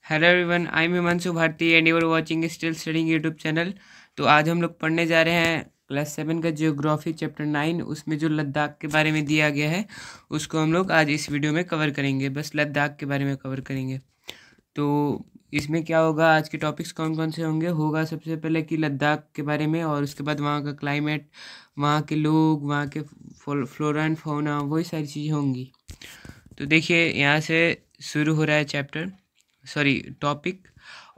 Hello everyone, I am Himanshu Bharti and you are watching still studying YouTube channel. तो आज हम लोग पढ़ने जा रहे हैं क्लास 7 का जियोग्राफी चैप्टर 9। उसमें जो लद्दाख के बारे में दिया गया है उसको हम लोग आज इस वीडियो में कवर करेंगे। बस लद्दाख के बारे में कवर करेंगे। तो इसमें क्या होगा, आज के टॉपिक्स कौन कौन से होगा सबसे पहले कि लद्दाख के बारे में, और उसके बाद वहाँ का क्लाइमेट, वहाँ के लोग, वहाँ के फ्लोरा एंड फौना, वही सारी चीज़ें होंगी। तो देखिए, यहाँ से शुरू हो रहा है topic.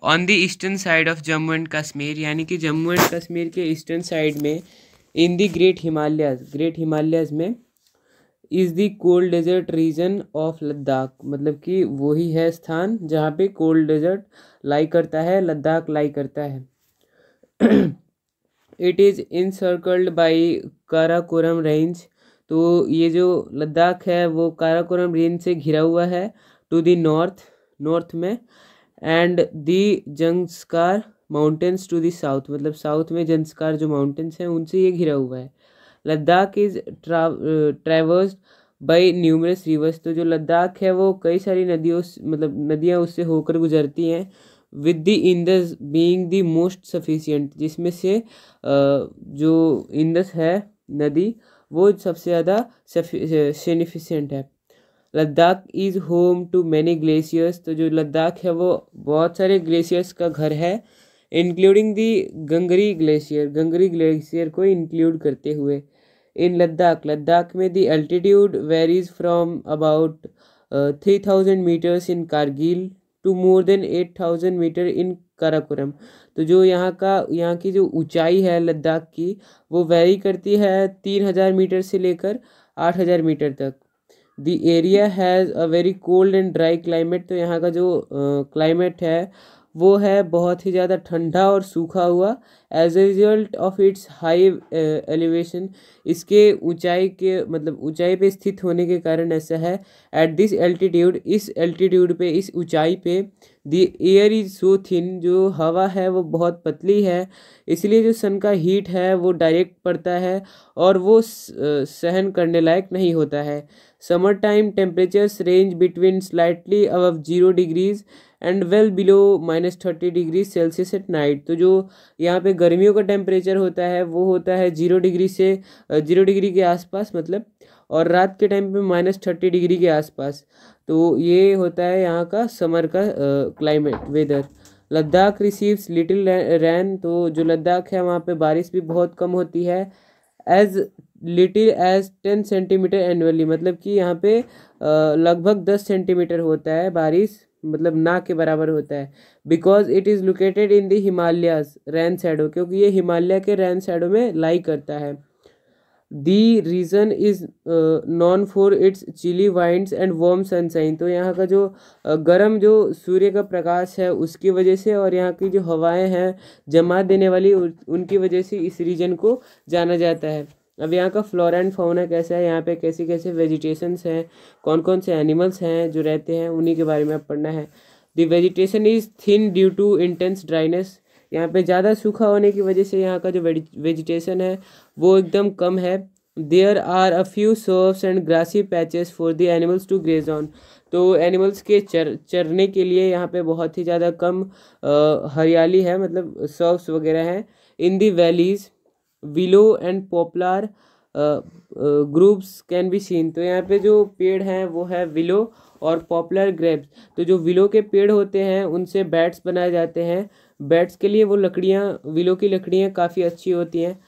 On the eastern side of Jammu and Kashmir, यानी कि जम्मू एंड कश्मीर के ईस्टर्न साइड में, इन द ग्रेट हिमालयाज में, is the cold desert region of Ladakh, मतलब कि वही है स्थान जहाँ पे कोल्ड डेजर्ट लाई करता है, लद्दाख लाई करता है। It is encircled by Karakoram range, तो ये जो लद्दाख है वो काराकोरम रेंज से घिरा हुआ है, टू द नॉर्थ में, and the Zanskar mountains to the south, मतलब साउथ में जंस्कार जो माउंटेन्स हैं उनसे ये घिरा हुआ है। Ladakh is traversed by numerous rivers, तो जो लद्दाख है वो कई सारी नदियाँ उससे होकर गुजरती हैं, with the Indus being the most sufficient, जिसमें से जो इंदस है नदी वो सबसे ज़्यादा सिग्निफिकेंट है। Ladakh is home to many glaciers, तो जो लद्दाख है वो बहुत सारे ग्लेशियर्स का घर है, इंक्लूडिंग दी गंगरी ग्लेशियर को इंक्लूड करते हुए। इन लद्दाख में the altitude varies from about 3000 metres in Kargil to more than 8000 metre in Karakoram, तो जो यहाँ की जो ऊंचाई है लद्दाख की वो वेरी करती है 3000 मीटर से लेकर 8000 मीटर तक। The area has a very cold and dry climate, तो यहाँ का जो क्लाइमेट है वो है बहुत ही ज़्यादा ठंडा और सूखा हुआ, as a result of its high elevation, इसके ऊंचाई पे स्थित होने के कारण ऐसा है। एट दिस एल्टीट्यूड, इस एल्टीट्यूड पे, इस ऊंचाई पे, the air is so thin, जो हवा है वो बहुत पतली है, इसलिए जो सन का हीट है वो डायरेक्ट पड़ता है और वो सहन करने लायक नहीं होता है। Summer time temperatures range between slightly above 0 degrees and well below -30 degree Celsius at night, तो जो यहाँ पे गर्मियों का टेम्परेचर होता है वो होता है 0 डिग्री से 0 डिग्री के आसपास, मतलब, और रात के टाइम पे -30 डिग्री के आसपास। तो ये होता है यहाँ का समर का climate weather. Ladakh receives little rain, तो जो लद्दाख है वहाँ पे बारिश भी बहुत कम होती है, as little as 10 centimetre annually, मतलब कि यहाँ पे लगभग 10 सेंटीमीटर होता है बारिश, मतलब ना के बराबर होता है। Because it is located in the Himalayas rain shadow, क्योंकि ये हिमालय के रैन शैडो में लाई करता है। The region is known for its chilly winds and warm sunshine, तो यहाँ का जो गर्म जो सूर्य का प्रकाश है उसकी वजह से, और यहाँ की जो हवाएं हैं जमा देने वाली, उनकी वजह से इस रीजन को जाना जाता है। अब यहाँ का फ्लोरा एंड फौना कैसा है, यहाँ पे कैसे कैसे वेजिटेशंस हैं, कौन कौन से एनिमल्स हैं जो रहते हैं, उन्हीं के बारे में अब पढ़ना है। The vegetation is thin due to intense dryness, यहाँ पे ज़्यादा सूखा होने की वजह से यहाँ का जो वेजिटेशन है वो एकदम कम है। There are a few shrubs and grassy patches for the animals to graze on, तो एनिमल्स के चरने के लिए यहाँ पे बहुत ही ज़्यादा कम हरियाली है, मतलब सर्फ्स वगैरह हैं। In the valleys willow and poplar groves can be seen, तो यहाँ पे जो पेड़ हैं वो है विलो और पॉपुलर ग्रेप्स, तो जो विलो के पेड़ होते हैं उनसे बैट्स बनाए जाते हैं, बैट्स के लिए वो विलो की लकड़ियाँ काफ़ी अच्छी होती हैं।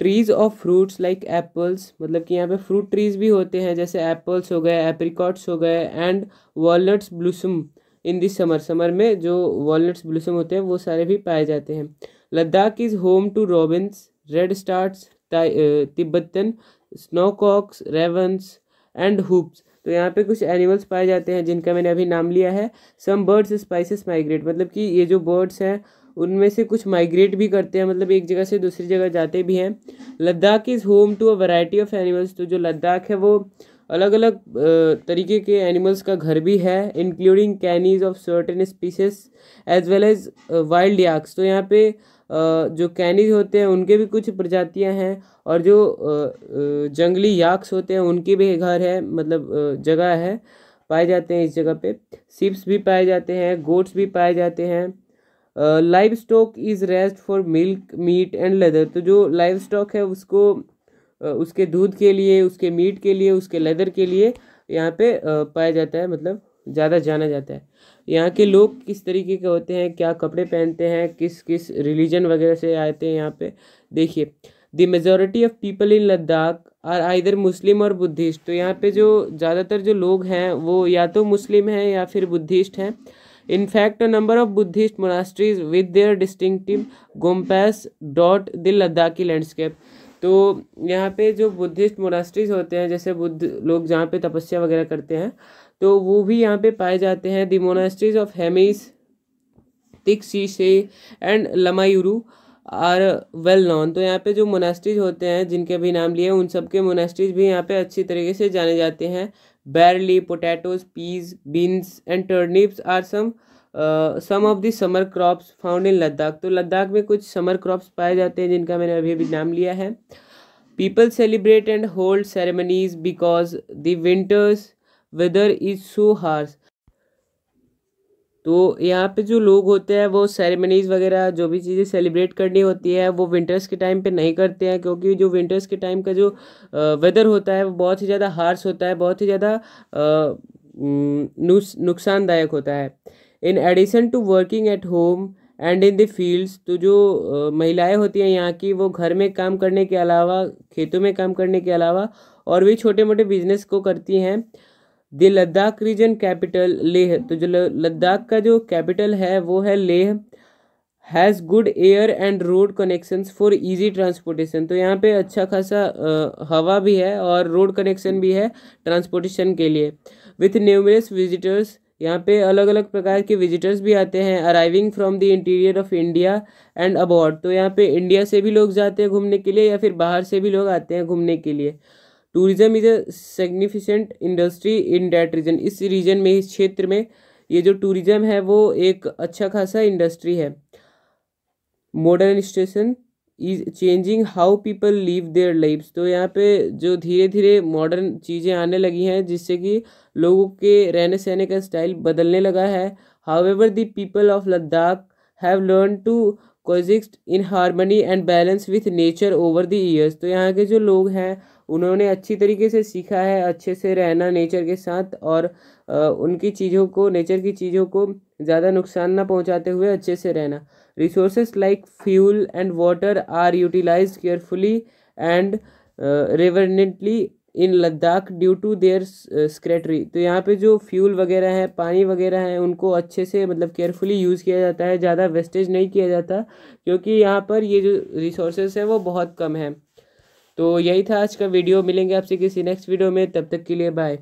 Trees of fruits like apples, मतलब कि यहाँ पे फ्रूट ट्रीज भी होते हैं, जैसे एप्पल्स हो गए, एप्रिकॉट्स हो गए, and walnuts ब्लूसम in this summer में जो वॉलनट्स ब्लूसम होते हैं वो सारे भी पाए जाते हैं। Ladakh is home to robins, redstarts, Tibetan snowcocks, ravens and hoopoes, तो यहाँ पे कुछ एनिमल्स पाए जाते हैं जिनका मैंने अभी नाम लिया है। सम बर्ड्स स्पाइसेस माइग्रेट, मतलब कि ये जो बर्ड्स हैं उनमें से कुछ माइग्रेट भी करते हैं, मतलब एक जगह से दूसरी जगह जाते भी हैं। Ladakh is home to a variety of animals, तो जो लद्दाख है वो अलग अलग तरीके के एनिमल्स का घर भी है, including canines of certain species as well as wild yaks, तो यहाँ पे जो कैनीज होते हैं उनके भी कुछ प्रजातियां हैं, और जो जंगली याक्स होते हैं उनके भी घर है, मतलब जगह है। पाए जाते हैं इस जगह पे। शिप्स भी पाए जाते हैं, गोट्स भी पाए जाते हैं। Livestock is raised for milk, meat and leather. तो जो लाइव स्टॉक है उसको उसके दूध के लिए, उसके मीट के लिए, उसके लेदर के लिए यहाँ पे पाया जाता है, मतलब ज़्यादा जाना जाता है। यहाँ के लोग किस तरीके के होते हैं, क्या कपड़े पहनते हैं, किस किस रिलीजन वगैरह से आते हैं यहाँ पे देखिए। The majority of people in Ladakh are either Muslim और बुद्धिस्ट। तो यहाँ पे जो ज़्यादातर जो लोग हैं वो या तो मुस्लिम हैं या फिर बुद्धिस्ट हैं। In fact, a number of Buddhist monasteries with their distinctive gompas dot the Ladakhi landscape। तो यहाँ पे जो बुद्धिस्ट मोनास्ट्रीज होते हैं, जैसे बुद्ध लोग जहाँ पे तपस्या वगैरह करते हैं, तो वो भी यहाँ पे पाए जाते हैं। The monasteries of Hemis, Thiksey and Lamayuru are well known. तो यहाँ पे जो मोनास्ट्रीज होते हैं जिनके भी नाम लिए, उन सब के मोनास्ट्रीज भी यहाँ पे अच्छी तरीके से जाने जाते हैं। barley, potatoes, peas, beans and turnips are some of the summer crops found in Ladakh। तो लद्दाख में कुछ समर क्रॉप्स पाए जाते हैं जिनका मैंने अभी अभी नाम लिया है। People celebrate and hold ceremonies because the winter's weather is so harsh। तो यहाँ पे जो लोग होते हैं वो सेरेमनीज़ वगैरह जो भी चीज़ें सेलिब्रेट करनी होती है वो विंटर्स के टाइम पे नहीं करते हैं, क्योंकि जो विंटर्स के टाइम का जो वेदर होता है वो बहुत ही ज़्यादा हार्श होता है, बहुत ही ज़्यादा नुकसानदायक होता है। In addition to working at home and in the fields. तो जो महिलाएं होती हैं यहाँ की, वो घर में काम करने के अलावा, खेतों में काम करने के अलावा और भी छोटे मोटे बिजनेस को करती हैं। The Ladakh region capital Leh. तो जो लद्दाख का जो कैपिटल है वो है Leh. Has good air and road connections for easy transportation. तो यहाँ पे अच्छा खासा हवा भी है और रोड कनेक्शन भी है ट्रांसपोर्टेशन के लिए। With numerous visitors. यहाँ पे अलग अलग प्रकार के विजिटर्स भी आते हैं। Arriving from the interior of India and abroad. तो यहाँ पे इंडिया से भी लोग जाते हैं घूमने के लिए या फिर बाहर से भी लोग आते हैं घूमने के लिए। Tourism is a significant industry in that region. इस रीजन में, इस क्षेत्र में ये जो टूरिज्म है वो एक अच्छा खासा इंडस्ट्री है। Modern station is changing how people live their lives. तो यहाँ पे जो धीरे धीरे मॉडर्न चीज़ें आने लगी हैं जिससे कि लोगों के रहने सहने का स्टाइल बदलने लगा है। However the people of Ladakh have learn to coexist in harmony and balance with nature over the years. तो यहाँ के जो लोग हैं उन्होंने अच्छी तरीके से सीखा है अच्छे से रहना नेचर के साथ, और उनकी चीज़ों को, नेचर की चीज़ों को ज़्यादा नुकसान ना पहुंचाते हुए अच्छे से रहना। Resources like fuel and water are utilised carefully and reverently in Ladakh due to their scarcity. तो यहाँ पे जो फ्यूल वगैरह है, पानी वगैरह है, उनको अच्छे से मतलब केयरफुली यूज़ किया जाता है, ज़्यादा वेस्टेज नहीं किया जाता, क्योंकि यहाँ पर ये जो रिसोर्सेज है वो बहुत कम है। तो यही था आज का वीडियो। मिलेंगे आपसे किसी नेक्स्ट वीडियो में, तब तक के लिए बाय।